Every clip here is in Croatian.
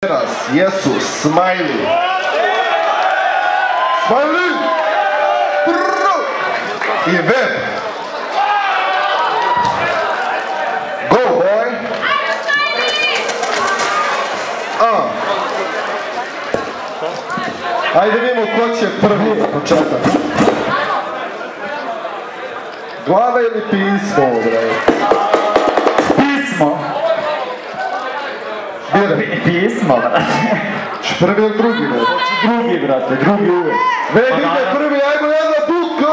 Večeras jesu Smiley i Web. Go boy. Ajde vidimo ko će prvi za početak. Glava ili pismo, bre? Pismo. Pismo, brate. Prvi ili drugi, bre? Drugi, brate, drugi uvek. Već ide prvi, ajmo jedna buka!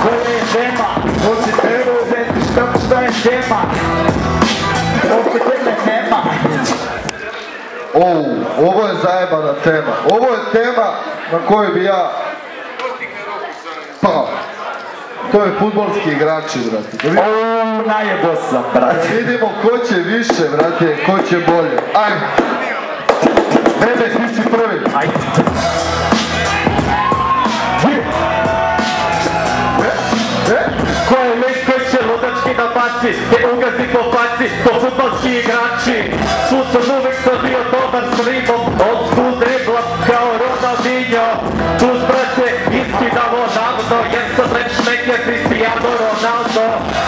Koja je tema? Hoće treba uzeti šta je tema? Hoće teme nema. Ovo je zajebana tema. Ovo je tema na kojoj bi ja pao. To je fudbalski igrači, brate. Najebo sam, brate. Vidimo ko će više, brate, ko će bolje. Ajde. Bebe, ti si prvi. Ajde. Ko je lik koji će ludački nabaci, te ugazi po faci, to fudbalski igrači. Tu sam uvek sam bio dobar s rimom, od school dribla kao Ronaldinho. Tu brate, iskidavo navno, jer sam rečneke Cristiano Ronaldo.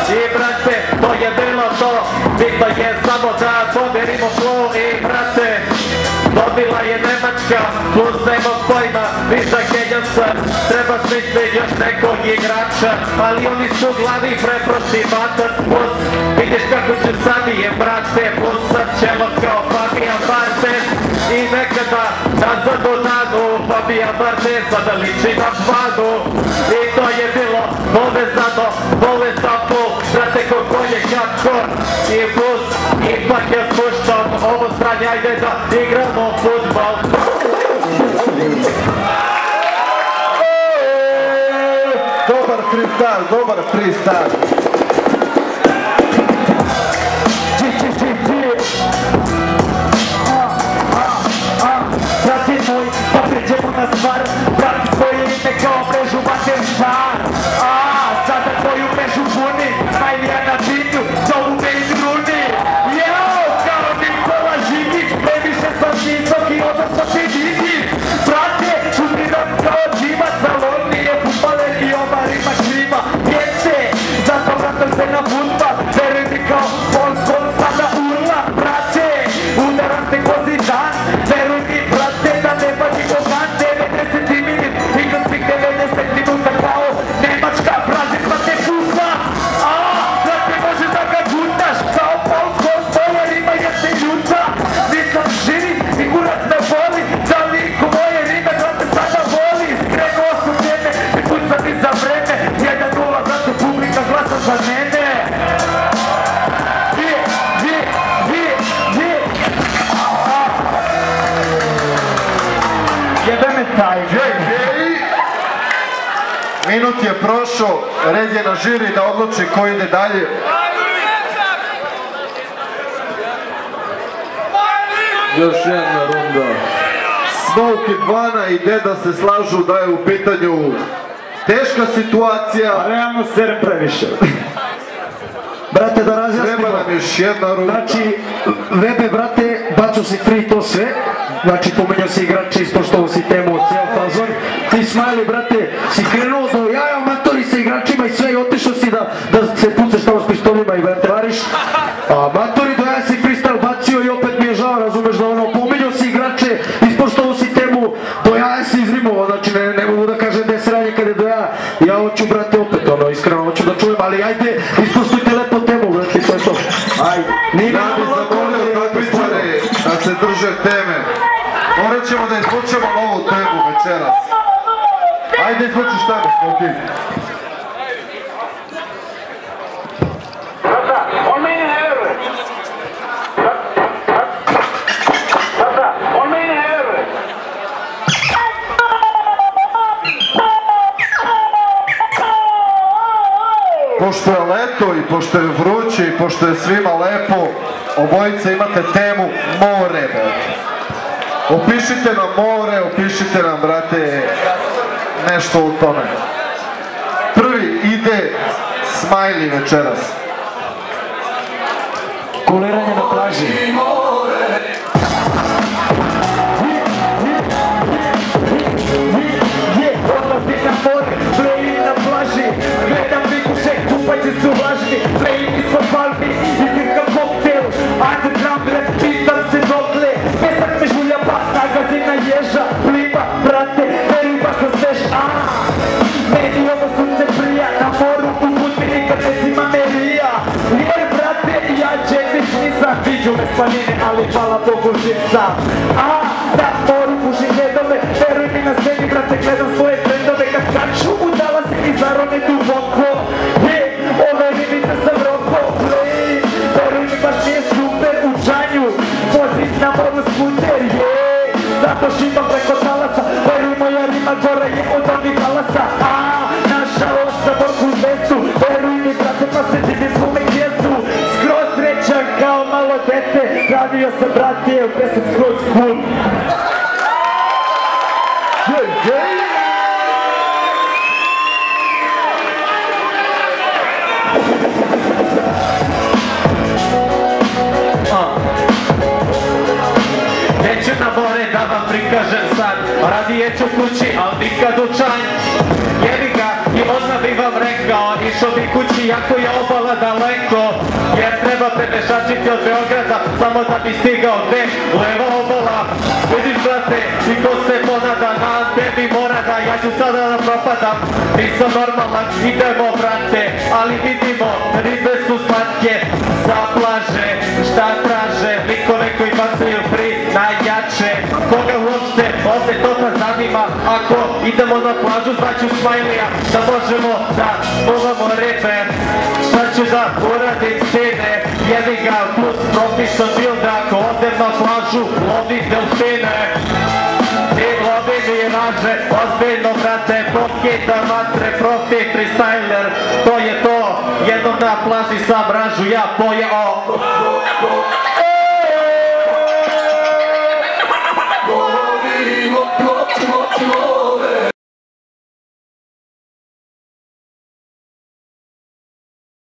I brate, to je bilo to, bitno je samo da pomerimo flow. I brate, dobila je Nemačka, plus nema pojma, viza Kenjansa. Treba smisliti još nekog igrača, ali oni su glavi preprošli matac plus. Vidiš kako će sadije, brate, plus sad ćemo kao Fabian Barthez. I nekada nazad u nadu, Fabian Barthez sada liči na padu. I to je bilo povezano, povezano, brate kako je hardcore. I plus, ipak je spuštan, ovo stranje, ajde da igramo fudbal. Dobar freestyle, dobar freestyle. Brate moj, pa pređemo na stvar, prati svoje ime kao mrežu mater šar. Sada tvoju mrežu puni, Smiley na bitu, zovu me i Bruni. Jao, kao Nikola Žigić, previše sam visoki, odnosno ti vidi. Brate, umiram kao džimac, salon nije futbaler i ova rima šljiva. Jeste, zato vratam se na futbal, veruj mi kao Polskon sada urla. Brate, udaram te ko Zidane, veruj mi brate da ne badi Bogan. 90 minut, igram svih 90 minuta kao Nemačka, Brazil pa te fusla. Brate može da ga gutaš, kao Polskon svoja rima jeste ljuta. Nisam živi i kurac me voli, da li ko moje rime brate sada voli. Skrenuo su mene i pucati za vreme, 1-0 brate publika glasa za mene. Jebe me taj, Minut je prošao, red je na žiri da odluči ko ide dalje. Još jedna runda. Smoke i Dvana i Deda se slažu da je u pitanju teška situacija. a realno serem previše. Brate, da razjasnimo. Treba nam još jedna runda. Znači, Vebe, brate, bacio si free to sve. Znači, pomenjao si igrače, ispoštovao si temu od cijel fazon. Ti Smiley, brate, si krenuo do jaja, matori sa igračima i sve i otišao si da se pucaš tamo s pištolima i vrtevariš. A matori do jaja si freestyle bacio i opet mi je žao, razumeš da ono, pomenjao si igrače, ispoštovao si temu, do jaja si izrimovao, znači ne mogu da kažem da je sranje kada je do jaja. Ja hoću, brate, opet ono, iskreno hoću da čujem, ali ajde, ispoštujte lepo temu, brate, to je to. Ajde. Ja bi zamolio takvičare da se drže teme. Morat ćemo da izvučemo novu temu večeras. Ajde izvučiš temu, Smoky. On meni ne veruje. On meni ne veruje. Pošto je leto i pošto je vruće i pošto je svima lepo, obojice imate temu more, brate. Opišite nam more, opišite nam, brate, nešto o tome. Prvi ide Smiley večeras. Kuliranje na plaži. Odlazim na more, play na plaži. Gledam vikuše, kupaće su vlažni. Play ispod palmi, izirkam koktel. Underground rap, pitam se dokle. Pesak me žulja pas, nagazina ježa. Pliva, brate, veruj baš na svež. Meni ovo sunce prija, na moru u Budvini kad recima Merija. Jer brate, ja džepić nisam. Viđu me spanine, ali hvala Bogu živ sam. Na moru pušim redove, veruj mi na sceni, brate, gledam svoje trendove. Kad kaču udala se i zarone duboko. Ove ribice sam roko, play. Veruj mi baš nije super u džanju. Vozim na moru skuter, zato šipam preko talasa. Veruj moja rima gora je od onih talasa. Naša ošta borku zvestu. Veruj mi brate pa se divim zvume gdjesu. Skroz srećan kao malo dete. Radio sam brate u 10 skroz cool. Neću na more da vam prikažem sad. Radije ću kući, al nikad u čanj. Jebi ga i odmah bi vam rekao. Išao bi kući jako je obala daleko. Jer treba prepešačiti od Beograda samo da bi stigao gde? Leva obala. Vidiš brate i ko se ponada na tebi mora da ja ću sada da propadam. Nisam normalan, idemo brate. Ali vidimo, ribe su slatke. Sa plaže, šta traže? Likove koji bacaju free najjače. Koga uopšte ovde to pa zanima? Ako idemo na plažu znaću Smiley-a da možemo da uvamo ribe. Šta ću da uradim sine? Jebi ga plus propisan bil da ako odem na plažu lovim delfine. Ti lovi miraže, ozbiljno brate, pokida matre, profi freestyler. To je to, jednom na plaži sam ražu ja pojeo.